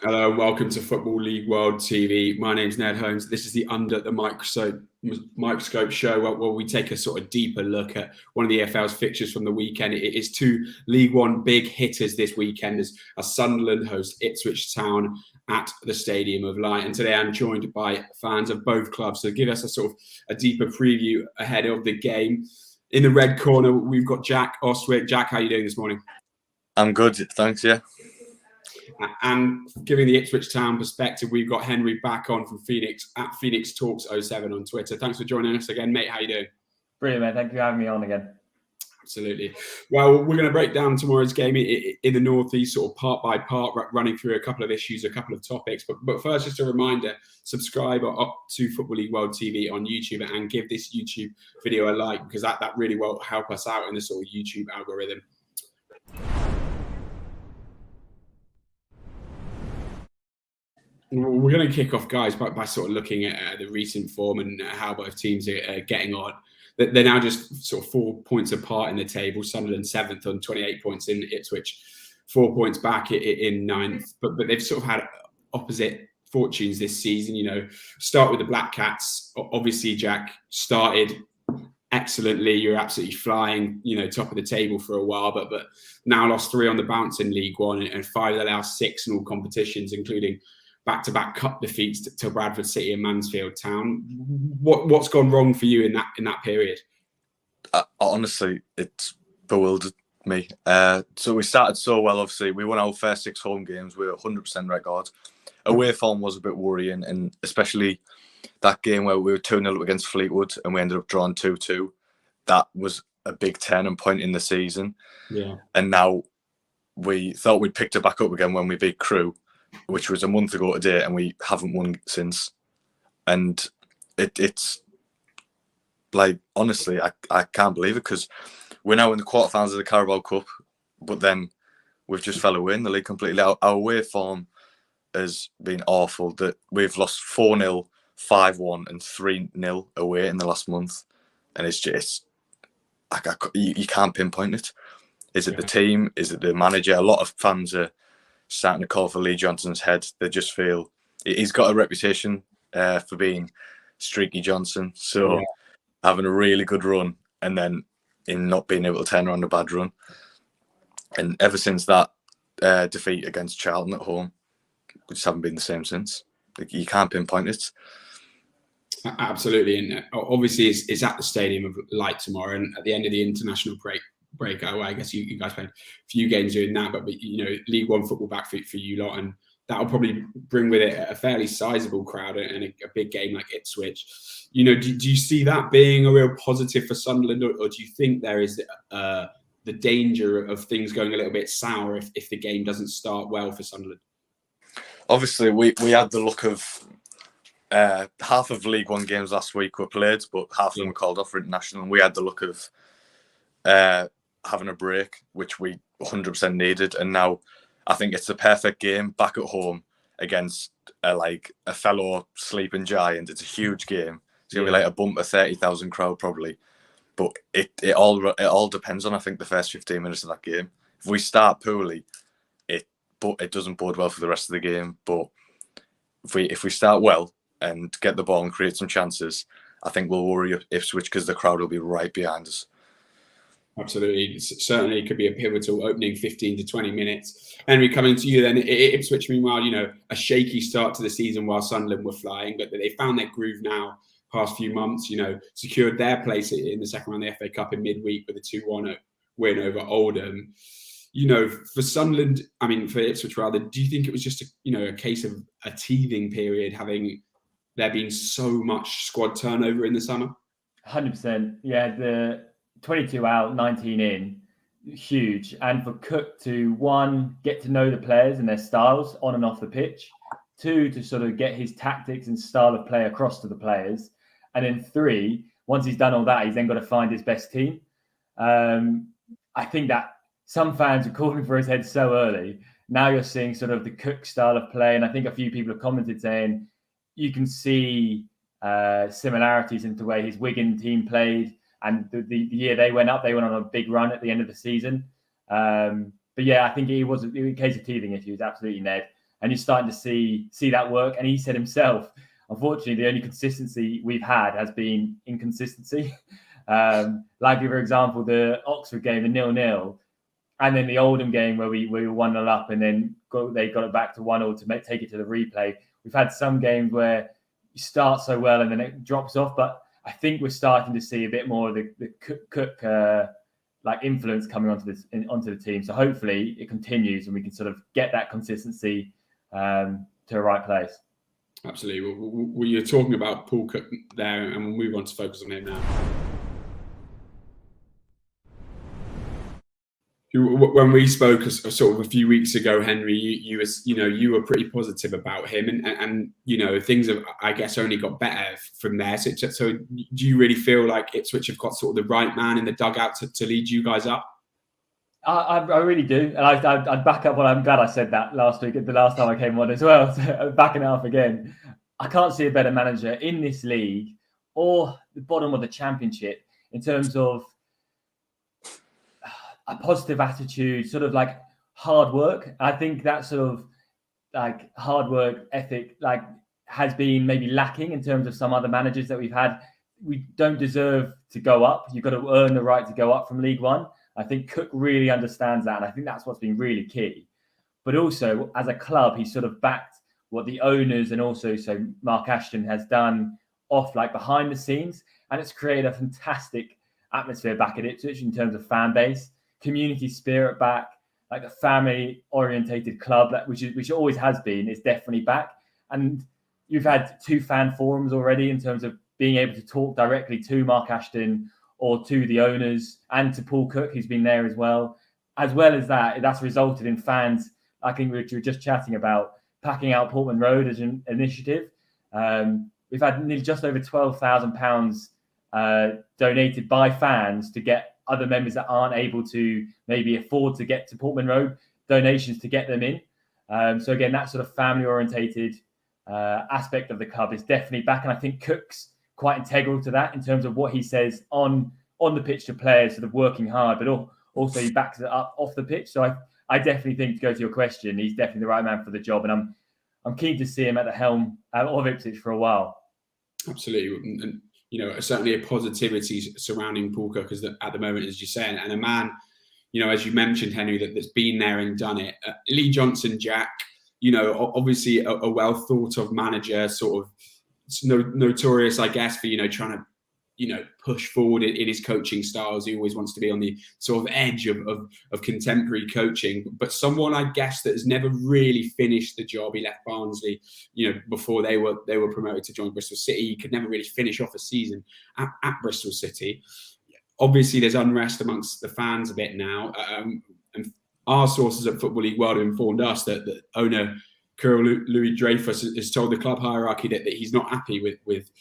Hello and welcome to Football League World TV. My name's Ned Holmes. This is the Under the Microscope show where we take a sort of deeper look at one of the EFL's fixtures from the weekend. It is two League One big hitters this weekend as Sunderland host Ipswich Town at the Stadium of Light. And today I'm joined by fans of both clubs to give us a sort of a deeper preview ahead of the game. In the red corner, we've got Jack Austwicke. Jack, how are you doing this morning? I'm good, thanks, yeah. And giving the Ipswich Town perspective, we've got Henry back on from Phoenix at Phoenix Talks 07 on Twitter. Thanks for joining us again, mate. How you doing? Brilliant, mate. Thank you for having me on again. Absolutely. Well, we're going to break down tomorrow's game in the Northeast, sort of part by part, running through a couple of issues, a couple of topics. But first, just a reminder, subscribe up to Football League World TV on YouTube and give this YouTube video a like, because that really will help us out in the sort of YouTube algorithm. We're going to kick off, guys, by sort of looking at the recent form and how both teams are getting on. They're now just sort of 4 points apart in the table. Sunderland 7th on 28 points in Ipswich, 4 points back in 9th. But they've sort of had opposite fortunes this season. You know, start with the Black Cats. Obviously, Jack started excellently. You're absolutely flying, you know, top of the table for a while, but now lost 3 on the bounce in League One and 5 of the last 6 in all competitions, including back-to-back cup defeats to Bradford City and Mansfield Town. What's gone wrong for you in that period? Honestly, it's bewildered me. So we started so well. Obviously, we won our first 6 home games. We were 100% record. Away form was a bit worrying, and especially that game where we were 2-0 up against Fleetwood and we ended up drawing 2-2. That was a big turning point in the season. Yeah. And now we thought we'd picked it back up again when we beat Crewe, which was a month ago today, and we haven't won since. And it's like, honestly, I can't believe it, because we're now in the quarterfinals of the Carabao Cup, but then we've just fell away in the league completely. Our away form has been awful. That we've lost 4-0, 5-1 and 3-0 away in the last month. And it's just, you can't pinpoint it. Is it the team? Is it the manager? A lot of fans are starting to call for Lee Johnson's head. They just feel he's got a reputation for being streaky Johnson. So having a really good run and then in not being able to turn around a bad run. And ever since that defeat against Charlton at home, we just haven't been the same since. Like, you can't pinpoint it. Absolutely. And obviously it's at the Stadium of Light tomorrow, and at the end of the international break, I guess you guys played a few games doing that, but you know, League One football back for you lot, and that'll probably bring with it a fairly sizable crowd and a big game like Ipswich. You know, do you see that being a real positive for Sunderland, or do you think there is the danger of things going a little bit sour if the game doesn't start well for Sunderland? Obviously, we had the luck of half of League One games last week were played, but half of them were called off for international, and we had the luck of having a break, which we 100% needed. And now I think it's the perfect game back at home against a fellow sleeping giant. It's a huge game. It's gonna be like a bumper 30,000 crowd probably, but it all depends on, I think, the first 15 minutes of that game. If we start poorly, it doesn't bode well for the rest of the game. But if we start well and get the ball and create some chances, I think we'll worry Ipswich, because the crowd will be right behind us. Absolutely. Certainly could be a pivotal opening 15 to 20 minutes. Henry, coming to you then. Ipswich, meanwhile, you know, a shaky start to the season while Sunderland were flying, but they found their groove now past few months, you know, secured their place in the second round of the FA Cup in midweek with a 2-1 win over Oldham. You know, for Sunderland, I mean, for Ipswich rather, do you think it was just a case of a teething period, having there been so much squad turnover in the summer? 100%. Yeah, the 22 out, 19 in, huge. And for Cook to, 1, get to know the players and their styles on and off the pitch, 2, to sort of get his tactics and style of play across to the players, and then 3, once he's done all that, he's then got to find his best team. I think that some fans are calling for his head so early. Now you're seeing sort of the Cook style of play, and I think a few people have commented saying you can see similarities into the way his Wigan team played, and the year they went up, they went on a big run at the end of the season. But yeah, I think it was a case of teething issues, absolutely, Ned. and you're starting to see that work. And he said himself, unfortunately, the only consistency we've had has been inconsistency. Like, for example, the Oxford game, the 0-0, and then the Oldham game where we were 1-0 up, and then they got it back to 1-0 to take it to the replay. We've had some games where you start so well and then it drops off, but I think we're starting to see a bit more of the Cook like influence coming onto the team. So hopefully it continues and we can sort of get that consistency to the right place. Absolutely. Well, you're talking about Paul Cook there, and we'll move on to focus on him now. When we spoke sort of a few weeks ago, Henry, you were pretty positive about him, and things have, I guess, only got better from there. So do you really feel like Ipswich have got sort of the right man in the dugout to lead you guys up? I really do, and I'd back up. Well, I'm glad I said that last week, the last time I came on as well. So backing it up again, I can't see a better manager in this league or the bottom of the Championship in terms of a positive attitude, sort of like hard work. I think that sort of like hard work ethic like has been maybe lacking in terms of some other managers that we've had. We don't deserve to go up. You've got to earn the right to go up from League One. I think Cook really understands that, and I think that's what's been really key. But also, as a club, he's sort of backed what the owners and also so Mark Ashton has done off like behind the scenes, and it's created a fantastic atmosphere back at Ipswich in terms of fan base, community spirit back, like a family-orientated club which it always has been, is definitely back. And you've had 2 fan forums already in terms of being able to talk directly to Mark Ashton or to the owners and to Paul Cook, who's been there as well. As well as that, that's resulted in fans, I think we were just chatting about, packing out Portman Road as an initiative. We've had nearly just over £12,000 donated by fans to get other members that aren't able to maybe afford to get to Portman Road, donations to get them in. So again, that sort of family-orientated aspect of the club is definitely back. And I think Cook's quite integral to that in terms of what he says on the pitch to players, sort of working hard, but also he backs it up off the pitch. So I definitely think, to go to your question, he's definitely the right man for the job. And I'm keen to see him at the helm of Ipswich for a while. Absolutely. And certainly a positivity surrounding Paul Cook at the moment, as you say, and a man, as you mentioned, Henry, that's been there and done it. Lee Johnson, Jack, obviously a well thought of manager, sort of notorious, I guess, for trying to push forward in his coaching styles. He always wants to be on the sort of edge of contemporary coaching, but someone, I guess, that has never really finished the job. He left Barnsley, before they were promoted to join Bristol City. He could never really finish off a season at Bristol City. Obviously, there's unrest amongst the fans a bit now, and our sources at Football League World have informed us that the owner Kirill Louis Dreyfus has told the club hierarchy that he's not happy with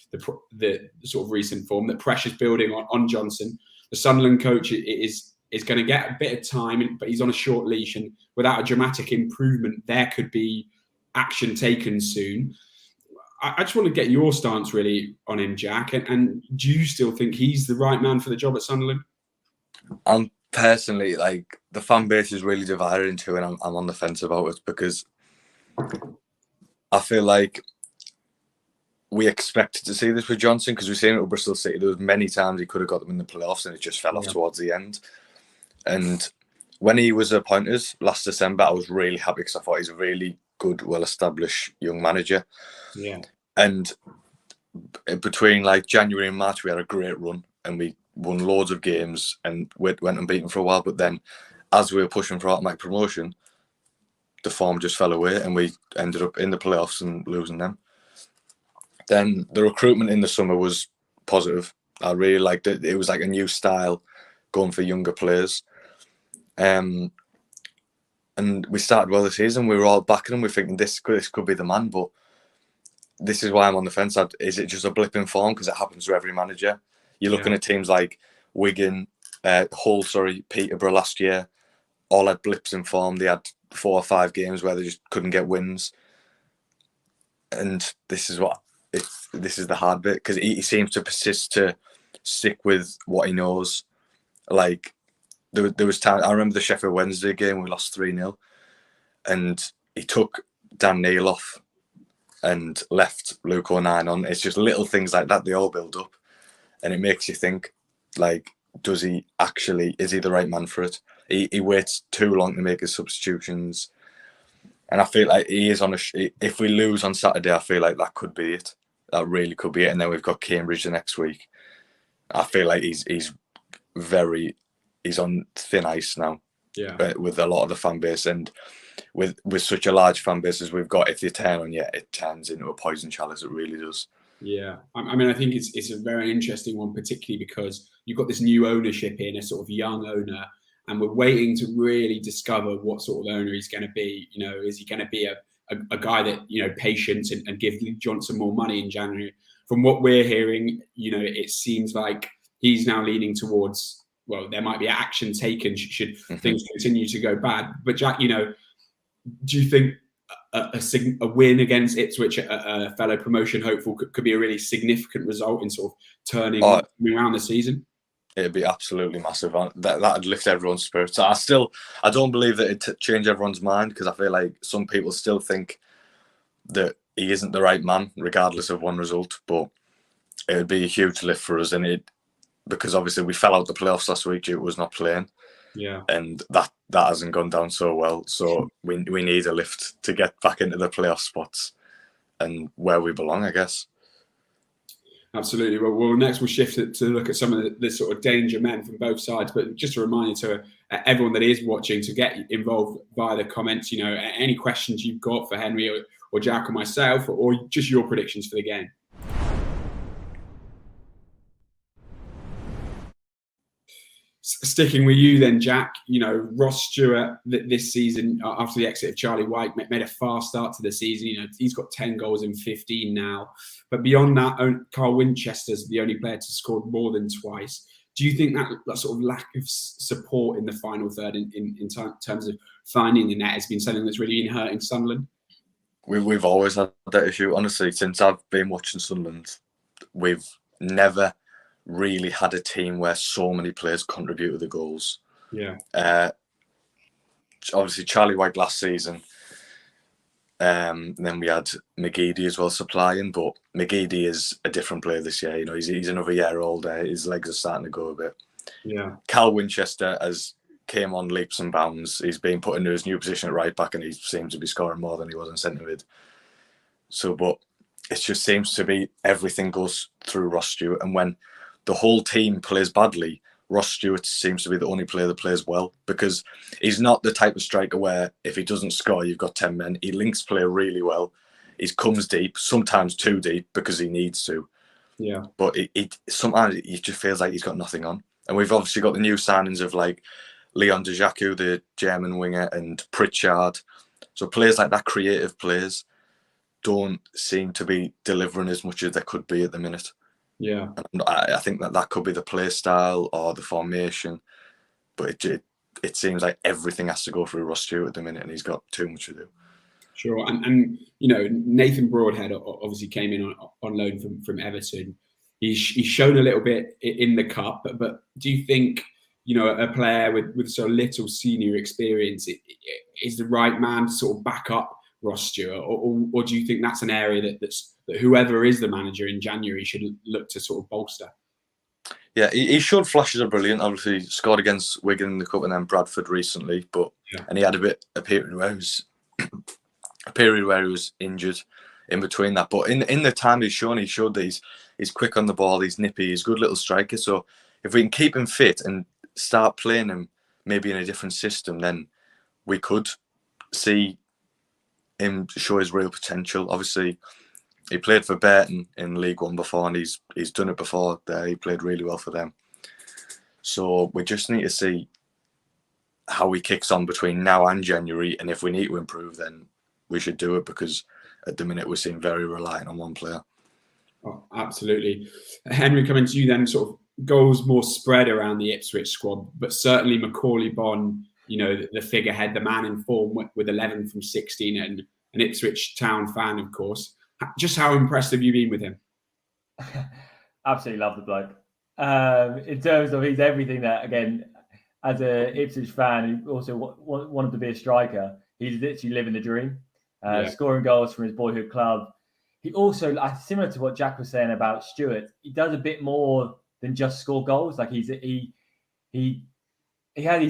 the sort of recent form, that pressure's building on Johnson. The Sunderland coach is going to get a bit of time, but he's on a short leash, and without a dramatic improvement, there could be action taken soon. I just want to get your stance really on him, Jack, and do you still think he's the right man for the job at Sunderland? I'm personally, like, the fan base is really divided into, and I'm on the fence about it, because I feel like we expected to see this with Johnson, because we've seen it with Bristol City. There was many times he could have got them in the playoffs and it just fell off towards the end. And when he was appointed last December, I was really happy, because I thought he's a really good, well-established young manager. Yeah. And between like January and March, we had a great run and we won loads of games and went unbeaten for a while. But then as we were pushing for automatic promotion, the form just fell away and we ended up in the playoffs and losing them. Then the recruitment in the summer was positive. I really liked it. It was like a new style, going for younger players. And we started well this season. We were all backing him. We're thinking this could be the man. But this is why I'm on the fence. Is it just a blip in form? Because it happens to every manager. You're looking at teams like Wigan, Hull, Peterborough last year, all had blips in form. They had 4 or 5 games where they just couldn't get wins. And this is the hard bit, because he seems to persist to stick with what he knows. Like there was time. I remember the Sheffield Wednesday game, we lost 3-0, and he took Dan Neil off and left Luke O'Nien on. It's just little things like that. They all build up, and it makes you think, like, is he the right man for it? He waits too long to make his substitutions. And I feel like he is if we lose on Saturday, I feel like that could be it. That really could be it. And then we've got Cambridge the next week. I feel like he's on thin ice now. Yeah. With a lot of the fan base, and with such a large fan base as we've got, if they turn on yet, it turns into a poison chalice. It really does. Yeah, I mean, I think it's a very interesting one, particularly because you've got this new ownership in, a sort of young owner, and we're waiting to really discover what sort of owner he's going to be. You know, is he going to be a guy that, you know, patience and give Lee Johnson more money in January? From what we're hearing, you know, it seems like he's now leaning towards, well, there might be action taken should things continue to go bad. But Jack, you know, do you think a win against Ipswich, a fellow promotion hopeful, could be a really significant result in sort of turning around the season? It'd be absolutely massive. That'd lift everyone's spirits. I don't believe that it'd change everyone's mind, because I feel like some people still think that he isn't the right man, regardless of one result. But it would be a huge lift for us, because obviously we fell out the playoffs last week due to us not playing. Yeah, and that hasn't gone down so well. So we need a lift to get back into the playoff spots and where we belong, I guess. Absolutely. Well, next we'll shift it to look at some of the sort of danger men from both sides. But just a reminder to everyone that is watching to get involved via the comments. You know, any questions you've got for Henry or Jack or myself, or just your predictions for the game. Sticking with you then, Jack, you know, Ross Stewart this season, after the exit of Charlie White, made a fast start to the season. You know, he's got 10 goals in 15 now. But beyond that, Carl Winchester's the only player to score more than twice. Do you think that sort of lack of support in the final third in terms of finding the net has been something that's really been hurting Sunderland? We've always had that issue. Honestly, since I've been watching Sunderland, we've never really had a team where so many players contribute to the goals. Yeah. Obviously, Charlie White last season. Then we had McGeady as well supplying, but McGeady is a different player this year. You know, he's another year older. His legs are starting to go a bit. Yeah. Cal Winchester came on leaps and bounds. He's been put into his new position at right back, and he seems to be scoring more than he was in centre mid. So, but it just seems to be everything goes through Ross Stewart, and when the whole team plays badly, Ross Stewart seems to be the only player that plays well, because he's not the type of striker where if he doesn't score, you've got 10 men. He links play really well. He comes deep, sometimes too deep because he needs to. Yeah. But sometimes it just feels like he's got nothing on. And we've obviously got the new signings of like Leon Dejaku, the German winger, and Pritchard. So players like that, creative players, don't seem to be delivering as much as they could be at the minute. Yeah, and I think that could be the play style or the formation, but it seems like everything has to go through Ross Stewart at the minute, and he's got too much to do. Sure, and you know, Nathan Broadhead obviously came in on loan from Everton. He's shown a little bit in the cup, but do you think, you know, a player with so little senior experience is the right man to sort of back up Ross Stewart, or do you think that's an area that whoever is the manager in January should look to sort of bolster? Yeah, he showed flashes of brilliant. Obviously, scored against Wigan in the cup and then Bradford recently, and he had a period where he was injured in between that. But in the time he showed that he's quick on the ball, he's nippy, he's a good little striker. So if we can keep him fit and start playing him maybe in a different system, then we could see him show his real potential. Obviously, he played for Burton in League One before, and he's done it before there. He played really well for them. So we just need to see how he kicks on between now and January, and if we need to improve, then we should do it, because at the minute we seem very reliant on one player. Oh, absolutely. Henry, coming to you then, sort of goals more spread around the Ipswich squad, but certainly Macaulay Bonne, you know, the figurehead, the man in form with 11 from 16, and an Ipswich Town fan, of course. Just how impressed have you been with him? Absolutely love the bloke. In terms of he's everything that, again, as a Ipswich fan who also wanted to be a striker, he's literally living the dream. scoring goals from his boyhood club. He also, similar to what Jack was saying about Stewart, he does a bit more than just score goals. Like he's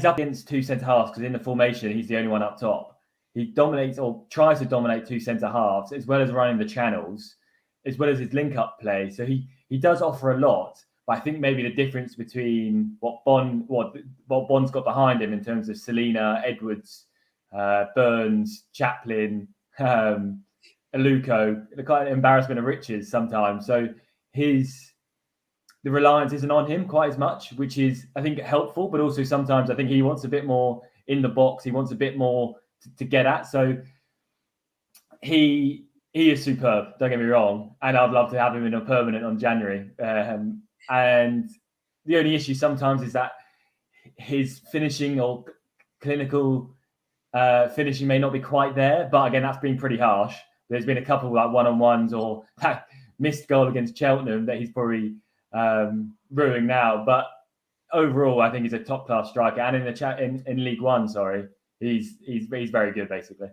up against two centre halves because in the formation he's the only one up top. He dominates or tries to dominate two centre halves as well as running the channels, as well as his link up play. So he does offer a lot. But I think maybe the difference between what Bond's got behind him in terms of Selena, Edwards, Burns, Chaplin, Aluko, the kind of embarrassment of riches sometimes. So the reliance isn't on him quite as much, which is, I think, helpful. But also sometimes I think he wants a bit more in the box. He wants a bit more to get at. So he is superb. Don't get me wrong, and I'd love to have him in a permanent on January. And the only issue sometimes is that his finishing or clinical finishing may not be quite there. But again, that's been pretty harsh. There's been a couple like one-on-ones or that missed goal against Cheltenham that he's probably ruining now. But overall, I think he's a top-class striker. And in League One, he's very good, basically.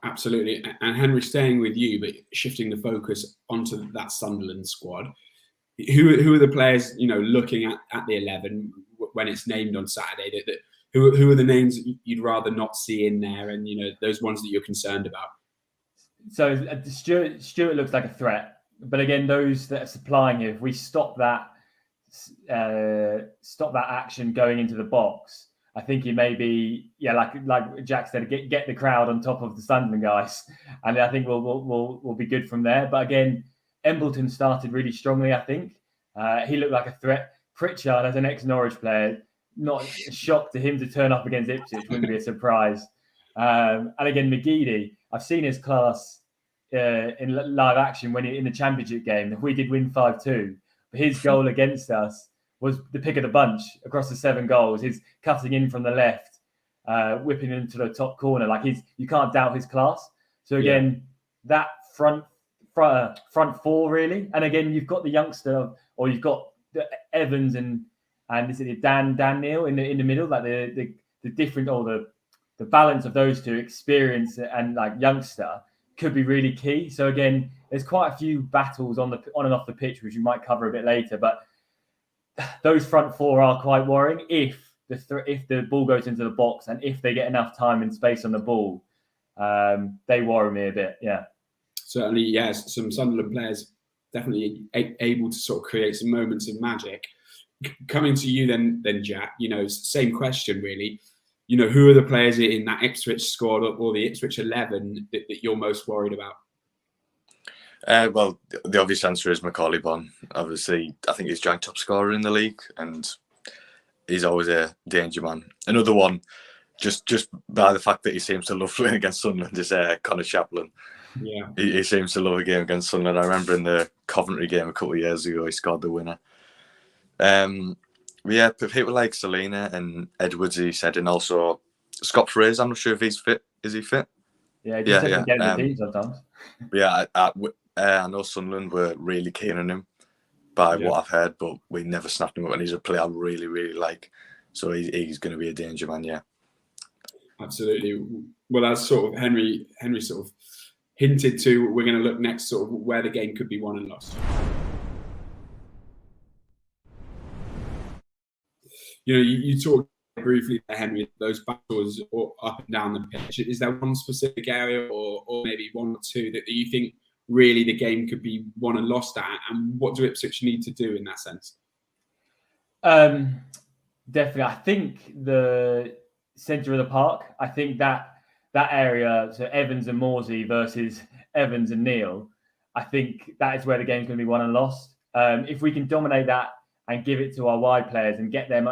Absolutely. And Henry, staying with you, but shifting the focus onto that Sunderland squad, who are the players, looking at the 11 when it's named on Saturday, who are the names you'd rather not see in there, and those ones that you're concerned about? So Stewart looks like a threat, but again, those that are supplying him, if we stop that action going into the box, I think he may be, like Jack said, get the crowd on top of the Sunderland guys, and I think we'll be good from there. But again, Embleton started really strongly. I think he looked like a threat. Pritchard, as an ex-Norwich player, not a shock to him to turn up against Ipswich. Wouldn't be a surprise. And again, McGeady, I've seen his class in live action when in the Championship game. We did win 5-2, but his goal against us was the pick of the bunch across the 7 goals. His cutting in from the left, whipping into the top corner. You can't doubt his class. So again, that front 4 really. And again, you've got the youngster, or you've got the Evans and is it Dan Neil in the middle, like the different, or the balance of those two, experience and youngster, could be really key. So again, there's quite a few battles on and off the pitch, which we might cover a bit later. But those front 4 are quite worrying if the ball goes into the box and if they get enough time and space on the ball. They worry me a bit. Yeah, certainly. Yes, some Sunderland players definitely able to sort of create some moments of magic. Coming to you then Jack. Same question really. Who are the players in that Ipswich squad or the Ipswich 11 that you're most worried about? Well, the obvious answer is Macaulay Bonne. Obviously, I think he's joint top scorer in the league, and he's always a danger man. Another one, just by the fact that he seems to love playing against Sunderland, is Connor Chaplin. Yeah, he seems to love a game against Sunderland. I remember in the Coventry game a couple of years ago, he scored the winner. People like Selena and Edwards, he said, and also Scott Fraser. I'm not sure if he's fit. Is he fit? Yeah, he doesn't get in the team sometimes. Yeah, I know Sunderland were really keen on him by what I've heard, but we never snapped him up, and he's a player I really, really like. So he's going to be a danger man, yeah. Absolutely. Well, as sort of Henry sort of hinted to, we're going to look next sort of where the game could be won and lost. You talked briefly, Henry, those battles up and down the pitch. Is there one specific area or maybe one or two that you think really the game could be won and lost at? And what do Ipswich need to do in that sense? Definitely. I think the centre of the park, I think that area, so Evans and Morsey versus Evans and Neil, I think that is where the game's going to be won and lost. If we can dominate that and give it to our wide players and get them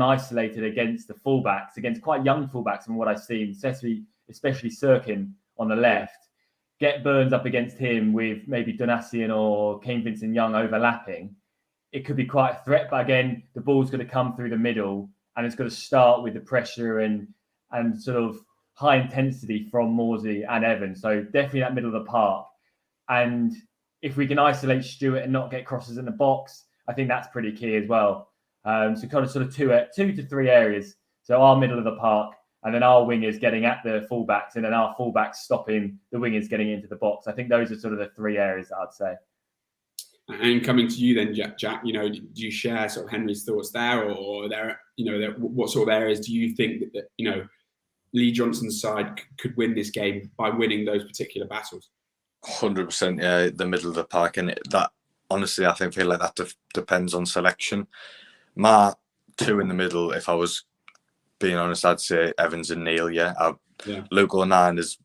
isolated against the fullbacks, against quite young fullbacks from what I've seen, especially Sirkin on the left, get Burns up against him with maybe Donassian or Kane Vincent-Young overlapping, it could be quite a threat. But again, the ball's going to come through the middle and it's going to start with the pressure and sort of high intensity from Morsey and Evans. So definitely that middle of the park. And if we can isolate Stewart and not get crosses in the box, I think that's pretty key as well. So kind of sort of two to three areas. So our middle of the park and then our wingers getting at the fullbacks, and then our fullbacks stopping the wingers getting into the box. I think those are sort of the three areas that I'd say. And coming to you then, Jack, you know, do you share sort of Henry's thoughts there, or there, you know, what sort of areas do you think that you know, Lee Johnson's side could win this game by winning those particular battles? 100%, yeah, the middle of the park, and that honestly, I feel like that depends on selection. My two in the middle, if I was being honest, I'd say Evans and Neil. Yeah. Luke O'Nien has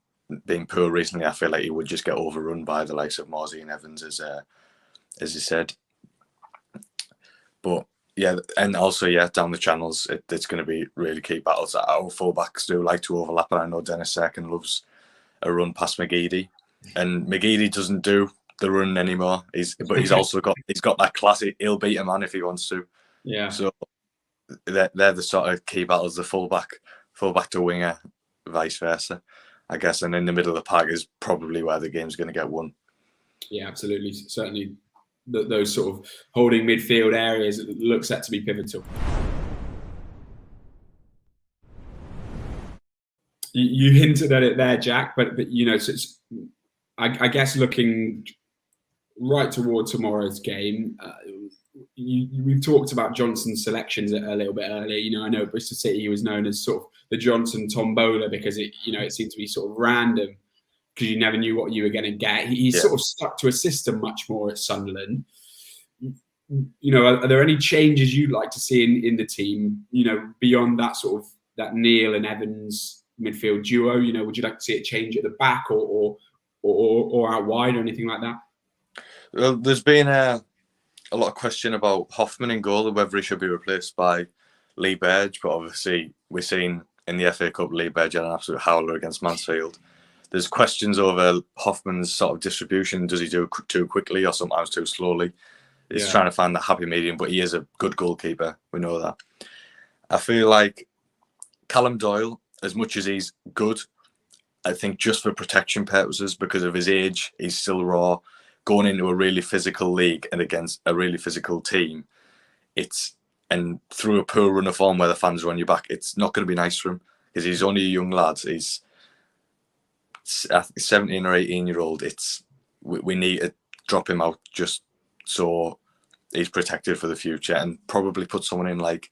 been poor recently. I feel like he would just get overrun by the likes of Morsey and Evans, as you said. But yeah, and also down the channels, it's going to be really key battles. Our fullbacks do like to overlap, and I know Dennis Serkin loves a run past McGeady, and McGeady doesn't do the run anymore. But he's also got that classic. He'll beat a man if he wants to. Yeah. So they're the sort of key battles: the fullback to winger, vice versa, I guess. And in the middle of the park is probably where the game's going to get won. Yeah, absolutely. Certainly, those sort of holding midfield areas look set to be pivotal. You hinted at it there, Jack, but you know, so I guess looking right toward tomorrow's game, we've talked about Johnson's selections a little bit earlier. You know, I know Bristol City was known as sort of the Johnson tombola because it seemed to be sort of random because you never knew what you were going to get. He's sort of stuck to a system much more at Sunderland. You know, are there any changes you'd like to see in the team? You know, beyond that sort of that Neil and Evans midfield duo. You know, would you like to see it change at the back or out wide or anything like that? Well, there's been a lot of question about Hoffman in goal, whether he should be replaced by Lee Burge, but obviously we've seen in the FA Cup Lee Burge had an absolute howler against Mansfield. There's questions over Hoffman's sort of distribution. Does he do it too quickly or sometimes too slowly? He's trying to find that happy medium, but he is a good goalkeeper. We know that. I feel like Callum Doyle, as much as he's good, I think just for protection purposes, because of his age, he's still raw. Going into a really physical league and against a really physical team, and through a poor run of form where the fans are on your back, it's not going to be nice for him because he's only a young lad. He's 17 or 18-year-old. We need to drop him out just so he's protected for the future, and probably put someone in like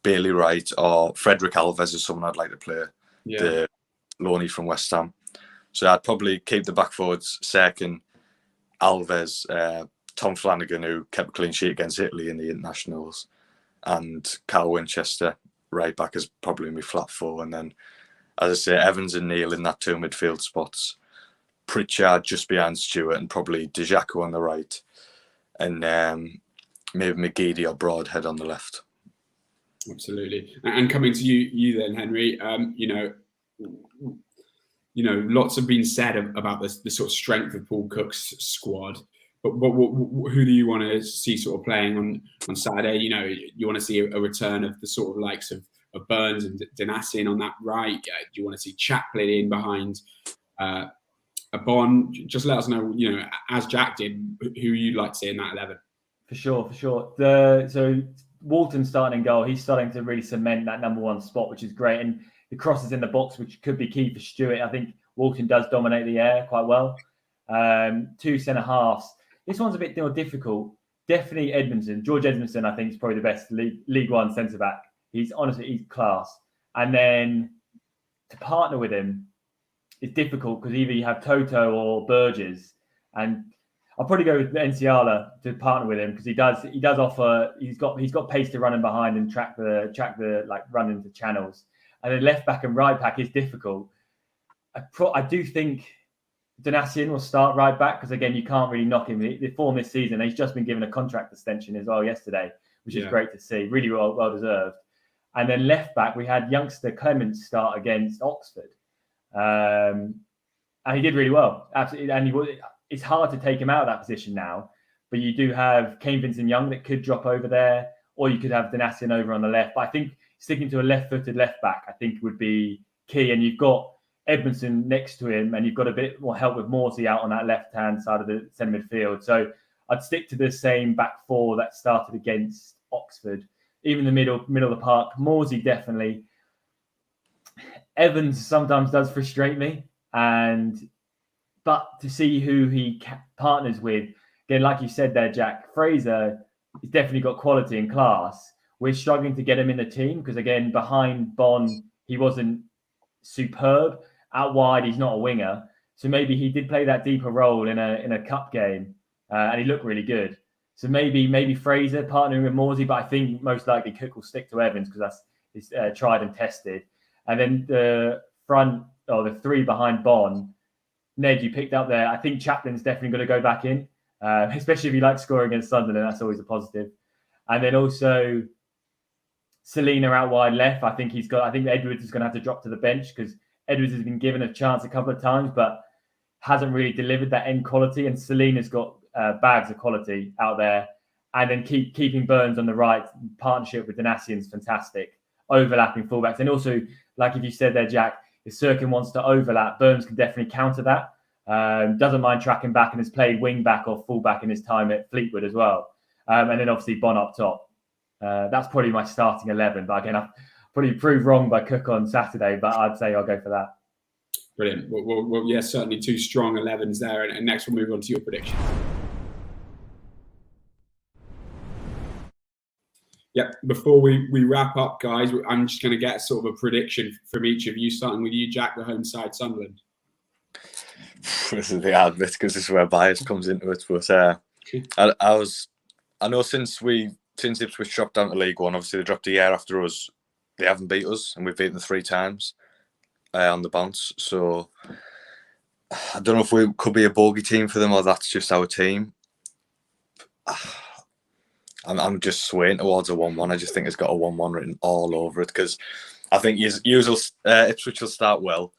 Bailey Wright or Frederick Alves is someone I'd like to play. The loanee from West Ham. So I'd probably keep the back forwards, Serkin, Alves, Tom Flanagan, who kept a clean sheet against Italy in the internationals, and Carl Winchester right back is probably my flat four. And then, as I say, Evans and Neil in that two midfield spots, Pritchard just behind Stewart, and probably Dijako on the right, and maybe McGeady or Broadhead on the left. Absolutely. And coming to you then, Henry, lots have been said about the sort of strength of Paul Cook's squad, but who do you want to see sort of playing on Saturday? You know, you want to see a return of the sort of likes of Burns and Danassian on that right. Do you want to see Chaplin in behind a Bond? Just let us know, you know, as Jack did, who you'd like to see in that 11. For sure. So Walton starting in goal. He's starting to really cement that number one spot, which is great. And the crosses in the box, which could be key for Stewart. I think Walton does dominate the air quite well. Two centre halves. This one's a bit more difficult. Definitely Edmondson. George Edmondson, I think, is probably the best League One centre back. He's class. And then to partner with him is difficult because either you have Toto or Burgess. And I'll probably go with Enciala to partner with him because he does offer. He's got pace to run in behind and track the like run into channels. And then left back and right back is difficult. I do think Danassian will start right back because again you can't really knock him. The form this season, he's just been given a contract extension as well yesterday, which is great to see. Really well deserved. And then left back we had youngster Clements start against Oxford, and he did really well. Absolutely, and it's hard to take him out of that position now. But you do have Kane Vincent-Young that could drop over there, or you could have Danassian over on the left. But I think sticking to a left-footed left back, I think would be key. And you've got Edmondson next to him, and you've got a bit more help with Morsey out on that left-hand side of the centre midfield. So I'd stick to the same back four that started against Oxford. Even the middle of the park, Morsey definitely. Evans sometimes does frustrate me, but to see who he partners with, again, like you said there, Jack, Fraser has definitely got quality and class. We're struggling to get him in the team because, again, behind Bon, he wasn't superb. Out wide, he's not a winger. So maybe he did play that deeper role in a cup game, and he looked really good. So maybe Fraser partnering with Morsey, but I think most likely Cook will stick to Evans because that's his tried and tested. And then the front, or the three behind Bon, Ned, you picked up there. I think Chaplin's definitely going to go back in, especially if he likes scoring against Sunderland. That's always a positive. And then also Selina out wide left. I think Edwards is going to have to drop to the bench because Edwards has been given a chance a couple of times, but hasn't really delivered that end quality. And Selina's got bags of quality out there. And then keeping Burns on the right, partnership with Donatian's fantastic. Overlapping fullbacks. And also, like if you said there, Jack, if Sirkin wants to overlap, Burns can definitely counter that. Doesn't mind tracking back and has played wing back or full back in his time at Fleetwood as well. And then obviously Bon up top. That's probably my starting 11. But again, I've probably proved wrong by Cook on Saturday, but I'd say I'll go for that. Brilliant. Well, yeah, certainly two strong 11s there. And next we'll move on to your prediction. Yeah, before we wrap up, guys, I'm just going to get sort of a prediction from each of you, starting with you, Jack, the home side, Sunderland. This is the hard bit because this is where bias comes into it. But I know since Ipswich dropped down to League One, obviously they dropped a year after us. They haven't beat us, and we've beaten them 3 times on the bounce. So I don't know if we could be a bogey team for them or that's just our team. I'm just swaying towards a 1-1. I just think it's got a 1-1 written all over it because I think Ipswich will start well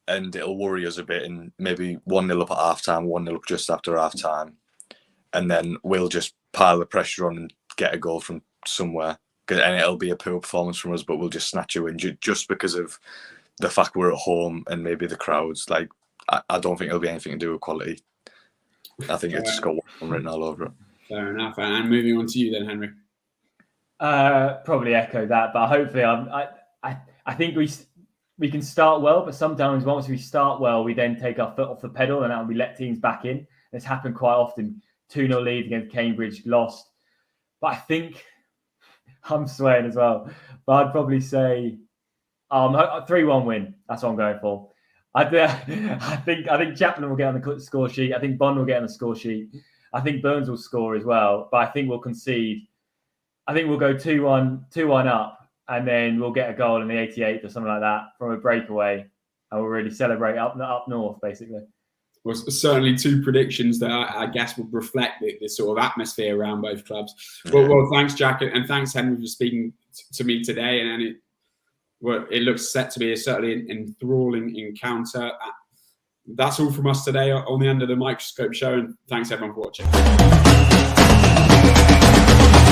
and it'll worry us a bit and maybe 1-0 up at half-time, 1-0 up just after half-time. And then we'll just pile the pressure on and get a goal from somewhere. And it'll be a poor performance from us, but we'll just snatch a win just because of the fact we're at home and maybe the crowds. Like, I don't think it'll be anything to do with quality. I think it's just got 1-1 written all over it. Fair enough. And moving on to you then, Henry. Probably echo that, but hopefully I think we can start well, but sometimes once we start well, we then take our foot off the pedal and we let teams back in. It's happened quite often. 2-0 lead against Cambridge, lost. But I think I'm swaying as well. But I'd probably say 3-1 win. That's what I'm going for. I think Chaplin will get on the score sheet. I think Bond will get on the score sheet. I think Burns will score as well, but I think we'll concede. I think we'll go 2-1 up, and then we'll get a goal in the 88th or something like that from a breakaway, and we'll really celebrate up north, basically. Well, certainly 2 predictions that I guess would reflect the sort of atmosphere around both clubs. Well, thanks, Jack, and thanks, Henry, for speaking to me today. And it looks set to be certainly an enthralling encounter. That's all from us today on the Under the Microscope show, and thanks everyone for watching.